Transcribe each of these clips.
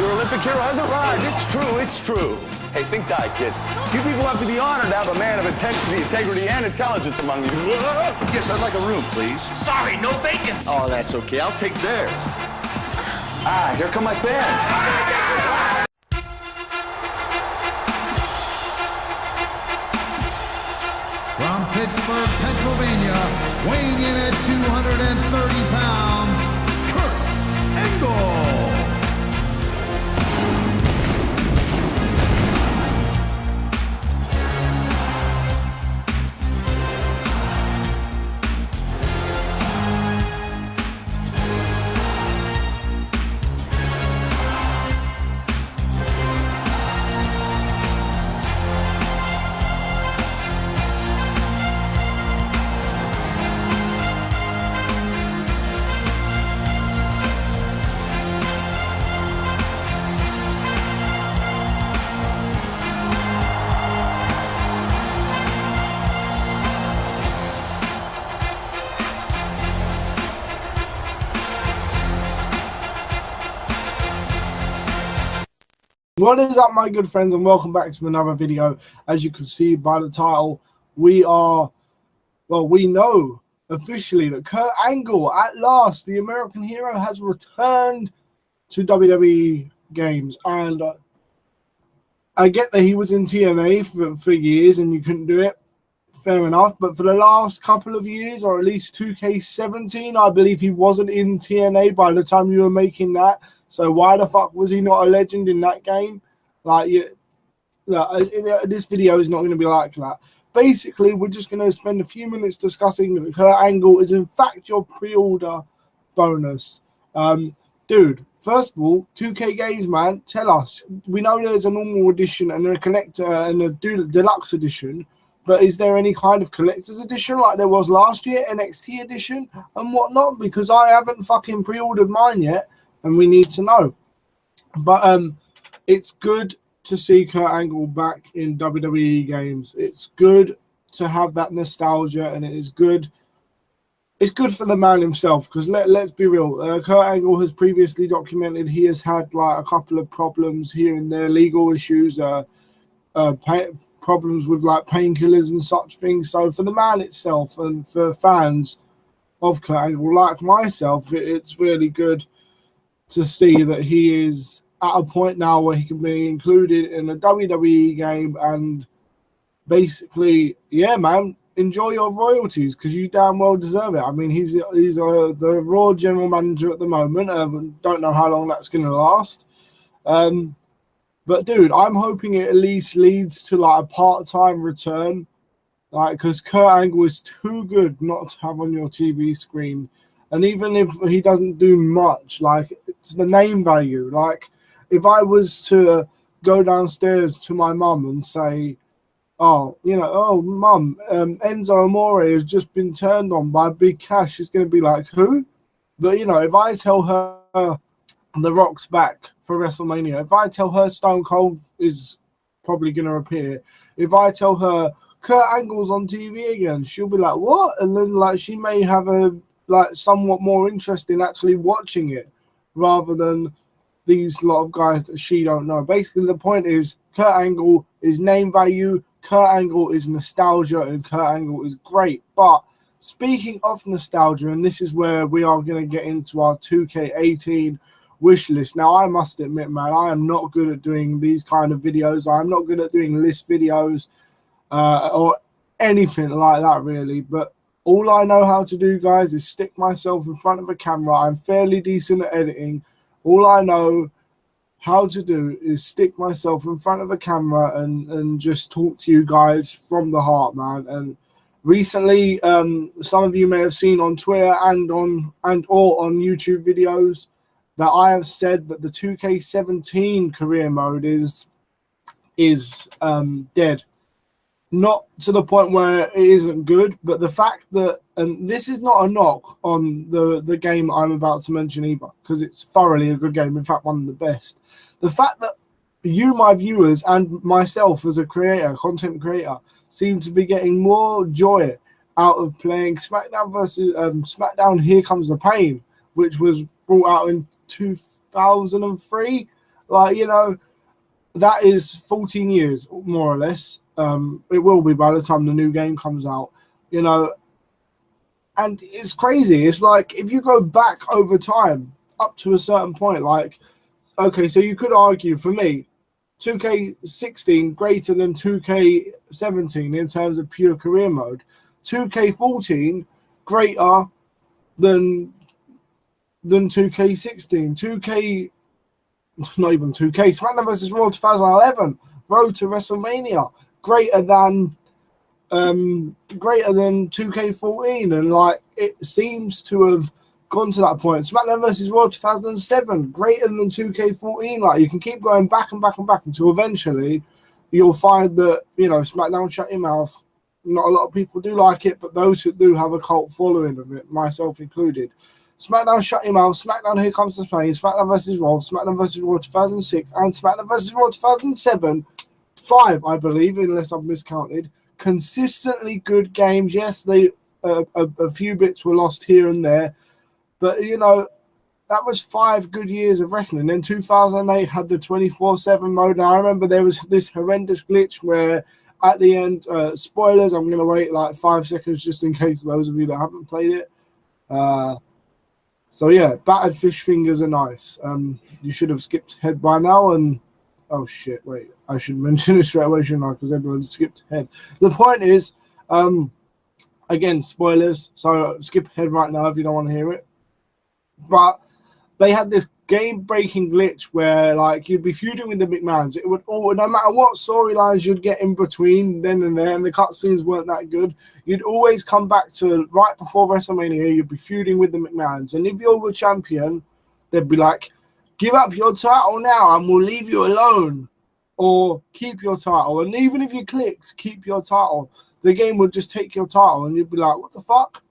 Your Olympic hero has arrived. It's true, it's true. Hey, think die, kid. You people have to be honored to have a man of intensity, integrity, and intelligence among you. Yes, I'd like a room, please. Sorry, no vacancy. Oh, that's okay. I'll take theirs. Ah, here come my fans. From Pittsburgh, Pennsylvania, weighing in at 230 pounds, Kurt Angle. What is up, my good friends, and welcome back to another video. As you can see by the title, we know officially that Kurt Angle, at last, the American hero, has returned to WWE games. And I get that he was in TNA for years and you couldn't do it. Fair enough. But for the last couple of years, or at least 2K17, I believe he wasn't in TNA by the time you were making that. So why the fuck was he not a legend in that game? This video is not going to be like that. Basically, we're just going to spend a few minutes discussing that Kurt Angle is in fact your pre-order bonus. Dude, first of all, 2K Games, man, tell us. We know there's a normal edition and a collector and a deluxe edition, but is there any kind of collector's edition like there was last year, NXT edition and whatnot? Because I haven't fucking pre-ordered mine yet, and we need to know. But it's good to see Kurt Angle back in WWE games. It's good to have that nostalgia, and it is good. It's good for the man himself, because let's be real. Kurt Angle has previously documented he has had like a couple of problems here and there, legal issues, problems with like painkillers and such things. So for the man itself and for fans of Kurt Angle like myself, it's really good to see that he is at a point now where he can be included in a WWE game, and basically, yeah, man, enjoy your royalties because you damn well deserve it. I mean, he's the Raw general manager at the moment. Don't know how long that's going to last. But dude, I'm hoping it at least leads to like a part-time return, like, because Kurt Angle is too good not to have on your TV screen. And even if he doesn't do much, like, it's the name value. Like, if I was to go downstairs to my mum and say, oh, mum, Enzo Amore has just been turned on by Big Cash, she's going to be like, who? But, if I tell her The Rock's back for WrestleMania, if I tell her Stone Cold is probably going to appear, if I tell her Kurt Angle's on TV again, she'll be like, what? And then, like, she may have a somewhat more interest in actually watching it rather than these lot of guys that she don't know. Basically, the point is Kurt Angle is name value, Kurt Angle is nostalgia, and Kurt Angle is great. But speaking of nostalgia, and this is where we are going to get into our 2K18 wish list. Now, I must admit, man, I am not good at doing these kind of videos. I'm not good at doing list videos or anything like that, really. But all I know how to do, guys, is stick myself in front of a camera. I'm fairly decent at editing. All I know how to do is stick myself in front of a camera and just talk to you guys from the heart, man. And recently, some of you may have seen on Twitter and on YouTube videos that I have said that the 2K17 career mode is dead. Not to the point where it isn't good, but the fact that, and this is not a knock on the game I'm about to mention either, because it's thoroughly a good game, in fact one of the best. The fact that you, my viewers, and myself as a content creator, seem to be getting more joy out of playing SmackDown versus SmackDown Here Comes the Pain, which was brought out in 2003. Like, you know, that is 14 years, more or less. It will be by the time the new game comes out, you know. And it's crazy. It's like, if you go back over time, up to a certain point, like, okay, so you could argue, for me, 2K16 greater than 2K17 in terms of pure career mode. 2K14 greater than 2K16. 2K, not even 2K. SmackDown vs. Raw 2011, Road to WrestleMania, greater than 2K14, and like, it seems to have gone to that point. SmackDown vs. Raw 2007, greater than 2K14. Like, you can keep going back and back and back until eventually you'll find that, you know, SmackDown Shut Your Mouth, not a lot of people do like it, but those who do have a cult following of it, myself included. SmackDown Shut Your Mouth, SmackDown Here Comes the Pain, SmackDown vs. Raw, SmackDown vs. Raw 2006, and SmackDown vs. Raw 2007, 5, I believe, unless I've miscounted. Consistently good games. Yes, they a few bits were lost here and there, but, you know, that was 5 good years of wrestling. Then 2008 had the 24/7 mode. And I remember there was this horrendous glitch where at the end, spoilers, I'm going to wait like 5 seconds just in case those of you that haven't played it. So yeah, battered fish fingers are nice. You should have skipped ahead by now. And oh shit, wait, I should mention it straight away, shouldn't I? Because everyone skipped ahead. The point is, again, spoilers. So skip ahead right now if you don't want to hear it. But they had this game-breaking glitch where, like, you'd be feuding with the McMahons. It would all, no matter what storylines you'd get in between then and there, and the cutscenes weren't that good, you'd always come back to right before WrestleMania. You'd be feuding with the McMahons, and if you're the champion, they'd be like, "Give up your title now, and we'll leave you alone," or "Keep your title." And even if you clicked "Keep your title," the game would just take your title, and you'd be like, "What the fuck?"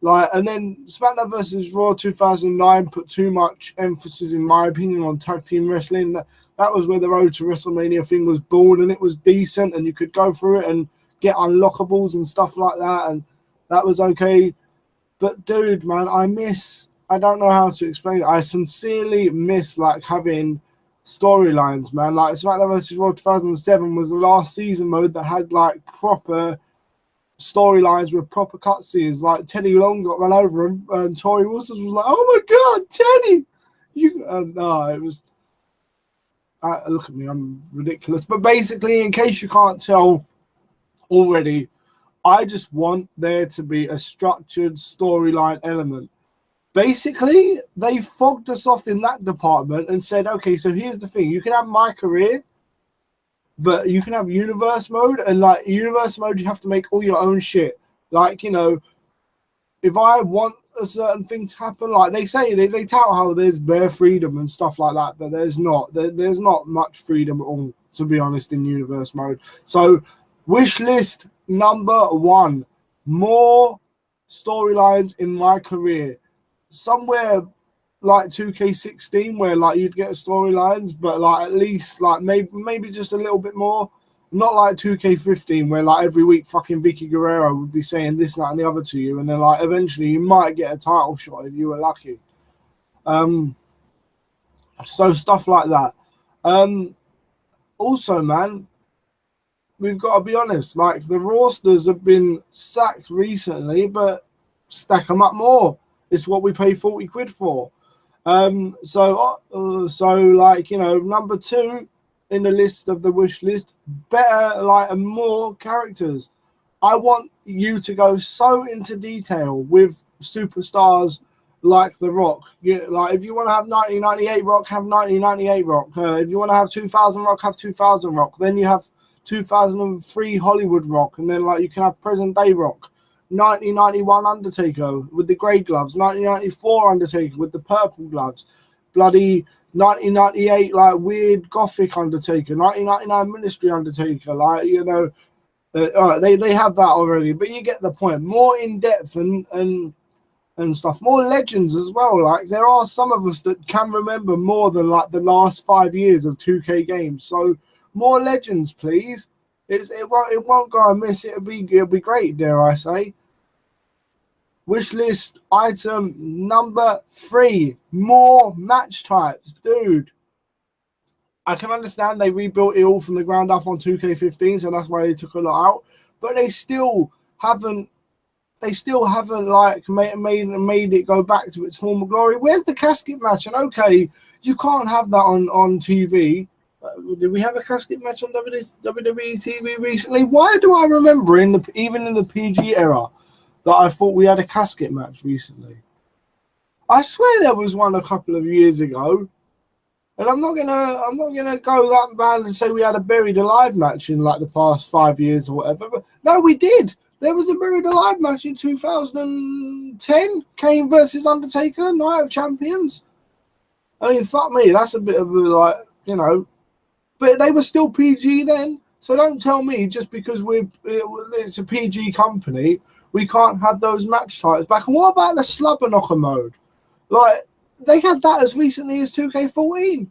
Like, and then SmackDown vs. Raw 2009 put too much emphasis, in my opinion, on tag team wrestling. That was where the Road to WrestleMania thing was born, and it was decent, and you could go through it and get unlockables and stuff like that, and that was okay. But dude, man, I don't know how to explain it. I sincerely miss, like, having storylines, man. Like, SmackDown vs. Raw 2007 was the last season mode that had, like, proper storylines with proper cutscenes. Like, Teddy Long got run over, and Tori Wilson was like, "Oh my god, Teddy!" No, it was. Look at me, I'm ridiculous. But basically, in case you can't tell already, I just want there to be a structured storyline element. Basically, they fogged us off in that department and said, "Okay, so here's the thing: you can have my career, but you can have universe mode, and like universe mode, you have to make all your own shit. Like, you know, if I want a certain thing to happen, like they say, they tout how there's bare freedom and stuff like that, but there's not. There's not much freedom at all, to be honest, in universe mode. So, wish list number 1: more storylines in my career. Somewhere like 2K16, where like you'd get storylines, but like at least like maybe just a little bit more. Not like 2K15, where like every week fucking Vicky Guerrero would be saying this, that, and the other to you, and then like eventually you might get a title shot if you were lucky. So stuff like that. Also, man, we've got to be honest. Like, the rosters have been stacked recently, but stack them up more. It's what we pay 40 quid for. So like, you know, number 2 in the list of the wish list, better, like, and more characters. I want you to go so into detail with superstars like The Rock. Like, if you want to have 1998 Rock, have 1998 Rock. If you want to have 2000 Rock, have 2000 Rock. Then you have 2003 Hollywood Rock, and then like you can have present day Rock. 1991 Undertaker with the grey gloves, 1994 Undertaker with the purple gloves, bloody 1998 like weird gothic Undertaker, 1999 Ministry Undertaker, like, you know, all right, they have that already, but you get the point. More in depth and stuff, more legends as well. Like, there are some of us that can remember more than like the last 5 years of 2K games, so more legends, please. It won't go amiss. It'll be great, dare I say. Wish list item number 3: more match types, dude. I can understand they rebuilt it all from the ground up on 2K15, so that's why they took a lot out. But they still haven't. They still haven't like made it go back to its former glory. Where's the casket match? And okay, you can't have that on TV. Did we have a casket match on WWE TV recently? Why do I remember even in the PG era that I thought we had a casket match recently? I swear there was one a couple of years ago. And I'm not gonna go that bad and say we had a buried alive match in like the past 5 years or whatever. But no, we did. There was a buried alive match in 2010. Kane versus Undertaker, Night of Champions. I mean, fuck me, that's a bit of a like, you know. But they were still PG then. So don't tell me just because it's a PG company, we can't have those match titles back. And what about the slobber knocker mode? Like, they had that as recently as 2K14.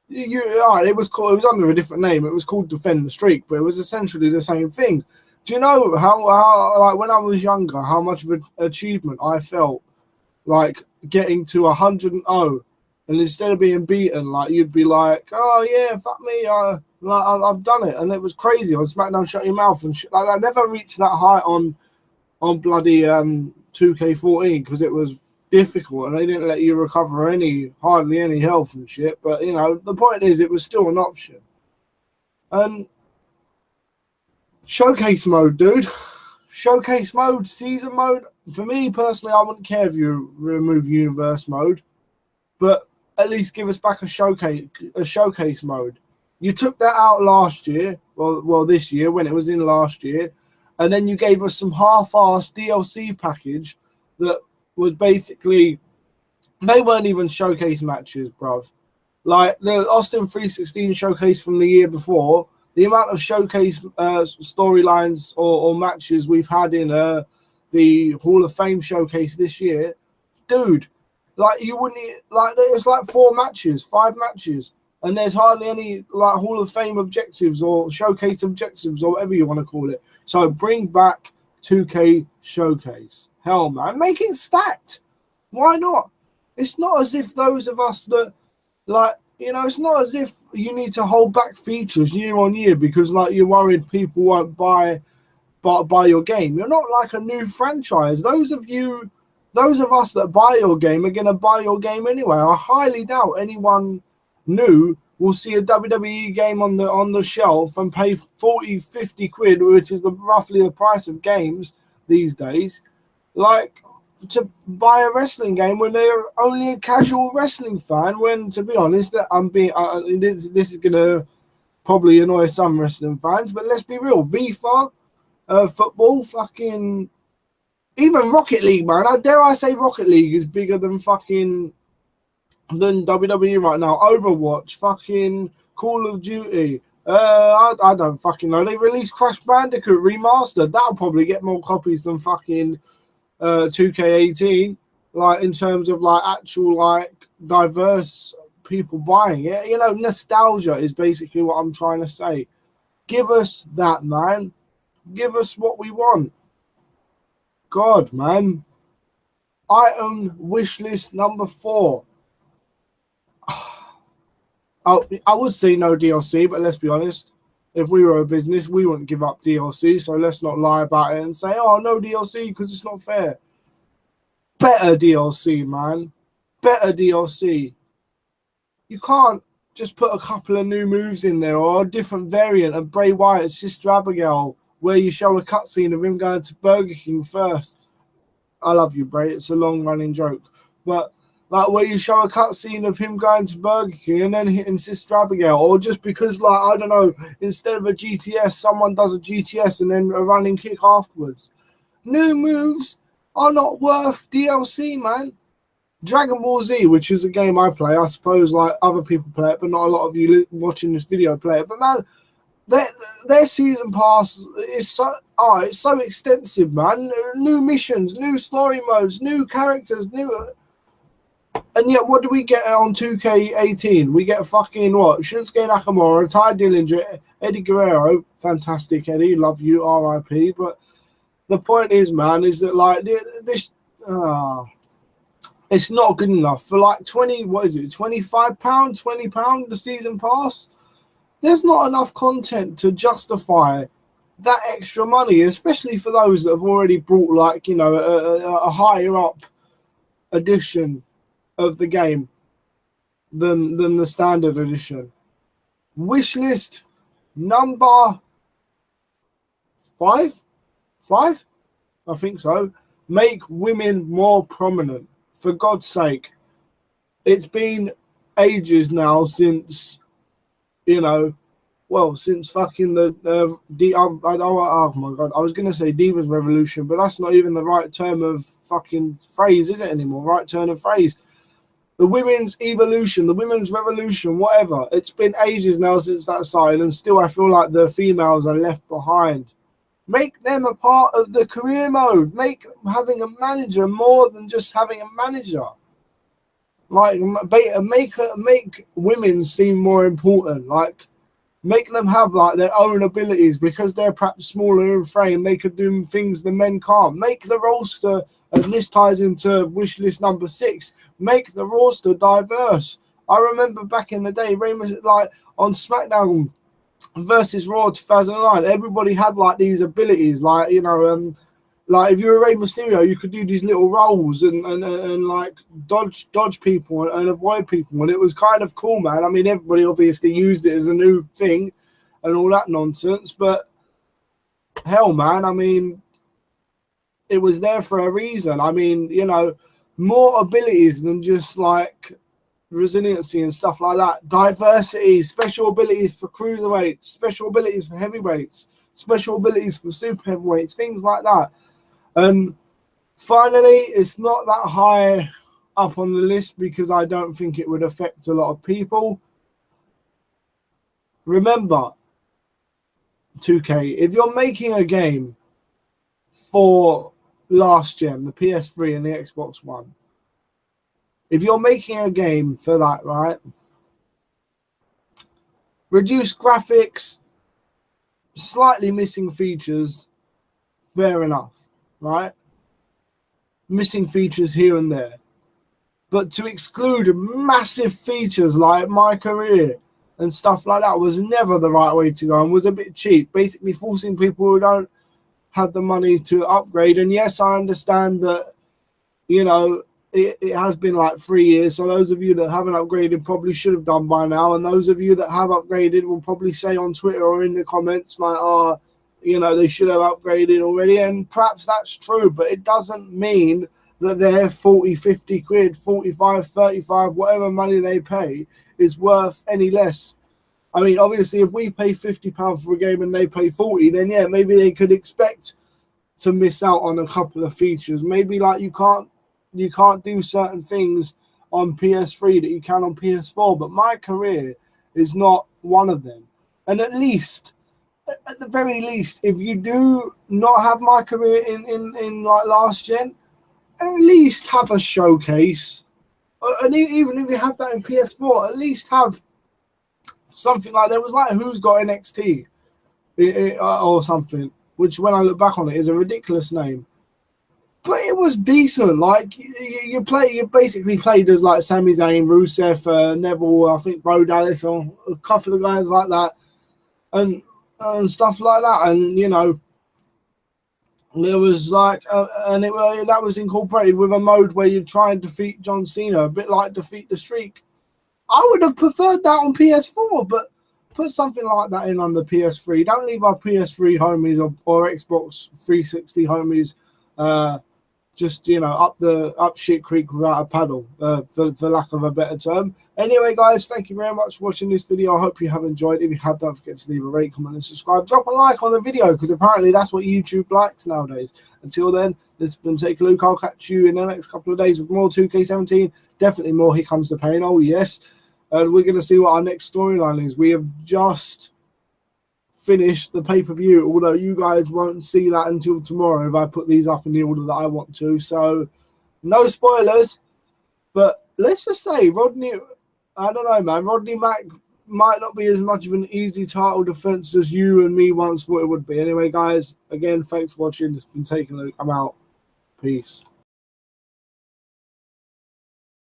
It was under a different name. It was called Defend the Streak, but it was essentially the same thing. Do you know how like when I was younger, how much of an achievement I felt like getting to 100-0, and instead of being beaten, like you'd be like, oh yeah, fuck me, I've done it, and it was crazy on SmackDown Shut Your Mouth and shit. Like I never reached that height on bloody 2K14 because it was difficult and they didn't let you recover hardly any health and shit. But you know, the point is, it was still an option. And showcase mode, dude. Showcase mode, season mode. For me personally, I wouldn't care if you remove universe mode, but at least give us back a showcase mode. You took that out last year, well this year when it was in last year, and then you gave us some half-assed DLC package that was basically, they weren't even showcase matches, bruv. Like the Austin 316 showcase from the year before, the amount of showcase storylines or matches we've had in the Hall of Fame showcase this year, dude, like you wouldn't, like it's like 5 matches, and there's hardly any like Hall of Fame objectives or showcase objectives or whatever you want to call it. So bring back 2K Showcase. Hell, man, make it stacked. Why not? It's not as if those of us that, like, you know, it's not as if you need to hold back features year on year because, like, you're worried people won't buy your game. You're not like a new franchise. Those of us that buy your game are going to buy your game anyway. I highly doubt anyone new will see a WWE game on the shelf and pay 40, 50 quid, which is roughly the price of games these days, like to buy a wrestling game when they're only a casual wrestling fan. When, to be honest, this is gonna probably annoy some wrestling fans, but let's be real, FIFA, football, fucking even Rocket League, man. Dare I say Rocket League is bigger than WWE right now. Overwatch, fucking Call of Duty. I don't fucking know. They released Crash Bandicoot Remastered. That'll probably get more copies than fucking 2K18. Like in terms of like actual like diverse people buying it. You know, nostalgia is basically what I'm trying to say. Give us that, man. Give us what we want. God, man. Item wish list number 4. I would say no DLC, but let's be honest. If we were a business, we wouldn't give up DLC. So let's not lie about it and say, oh, no DLC because it's not fair. Better DLC, man. Better DLC. You can't just put a couple of new moves in there or a different variant of Bray Wyatt's Sister Abigail where you show a cutscene of him going to Burger King first. I love you, Bray. It's a long-running joke. But like where you show a cutscene of him going to Burger King and then hitting Sister Abigail, or just because, like, I don't know, instead of a GTS, someone does a GTS and then a running kick afterwards. New moves are not worth DLC, man. Dragon Ball Z, which is a game I play, I suppose like other people play it, but not a lot of you watching this video play it. But man, their season pass is it's so extensive, man. New missions, new story modes, new characters, and yet, what do we get on 2K18? We get fucking what? Shinsuke Nakamura, Ty Dillinger, Eddie Guerrero. Fantastic, Eddie. Love you, RIP. But the point is, man, is that like this. It's not good enough for like 20. What is it? £25, £20 the season pass. There's not enough content to justify that extra money, especially for those that have already brought like a higher up edition of the game than the standard edition. Wishlist number 5, I think so. Make women more prominent. For God's sake, it's been ages now since, since fucking oh my God, I was going to say Divas Revolution, but that's not even the right term of fucking phrase, is it anymore? Right turn of phrase. The women's evolution, the women's revolution, whatever. It's been ages now since that side, and still I feel like the females are left behind. Make them a part of the career mode. Make having a manager more than just having a manager. Like, make women seem more important. Like, make them have like their own abilities because they're perhaps smaller in frame. They could do things the men can't. Make the roster, and this ties into wish list number 6. Make the roster diverse. I remember back in the day, like on SmackDown versus Raw 2009, everybody had like these abilities, like like if you were Rey Mysterio, you could do these little rolls and like dodge people and avoid people, and it was kind of cool, man. I mean, everybody obviously used it as a new thing and all that nonsense, but hell, man, I mean, it was there for a reason. I mean, more abilities than just like resiliency and stuff like that. Diversity, special abilities for cruiserweights, special abilities for heavyweights, special abilities for super heavyweights, things like that. And finally, it's not that high up on the list because I don't think it would affect a lot of people. Remember, 2K, if you're making a game for last gen, the PS3 and the Xbox One, if you're making a game for that, right? Reduce graphics, slightly missing features, fair enough, right? Missing features here and there. But to exclude massive features like my career and stuff like that was never the right way to go and was a bit cheap. Basically forcing people who don't have the money to upgrade. And yes, I understand that, it has been like 3 years, so those of you that haven't upgraded probably should have done by now, and those of you that have upgraded will probably say on Twitter or in the comments like, they should have upgraded already, and perhaps that's true, but it doesn't mean that their 40, 50 quid, 45, 35, whatever money they pay is worth any less. I mean, obviously, if we pay £50 for a game and they pay 40, then yeah, maybe they could expect to miss out on a couple of features. Maybe like you can't do certain things on PS3 that you can on PS4, but my career is not one of them. And at the very least, if you do not have my career in like last gen, at least have a showcase. And even if you have that in PS4, at least have something like there was like Who's Got NXT or something, which when I look back on it is a ridiculous name. But it was decent. Like you basically played as like Sami Zayn, Rusev, Neville, I think Bo Dallas, or a couple of guys like that, and stuff like that. And there was like, that was incorporated with a mode where you try and defeat John Cena, a bit like Defeat the Streak. I would have preferred that on PS4, but put something like that in on the PS3. Don't leave our PS3 homies or Xbox 360 homies just up shit creek without a paddle, for lack of a better term. Anyway, guys, thank you very much for watching this video. I hope you have enjoyed. If you have, don't forget to leave a rate, comment, and subscribe. Drop a like on the video because apparently that's what YouTube likes nowadays. Until then, this has been Take a Luke. I'll catch you in the next couple of days with more 2K17. Definitely more Here Comes the Pain. Oh yes, and we're gonna see what our next storyline is. We have just finished the pay-per-view, although you guys won't see that until tomorrow if I put these up in the order that I want to. So no spoilers, but let's just say Rodney, I don't know, man, Rodney Mack might not be as much of an easy title defense as you and me once thought it would be. Anyway, guys, again, thanks for watching. It's been Take a Look. I'm out. Peace.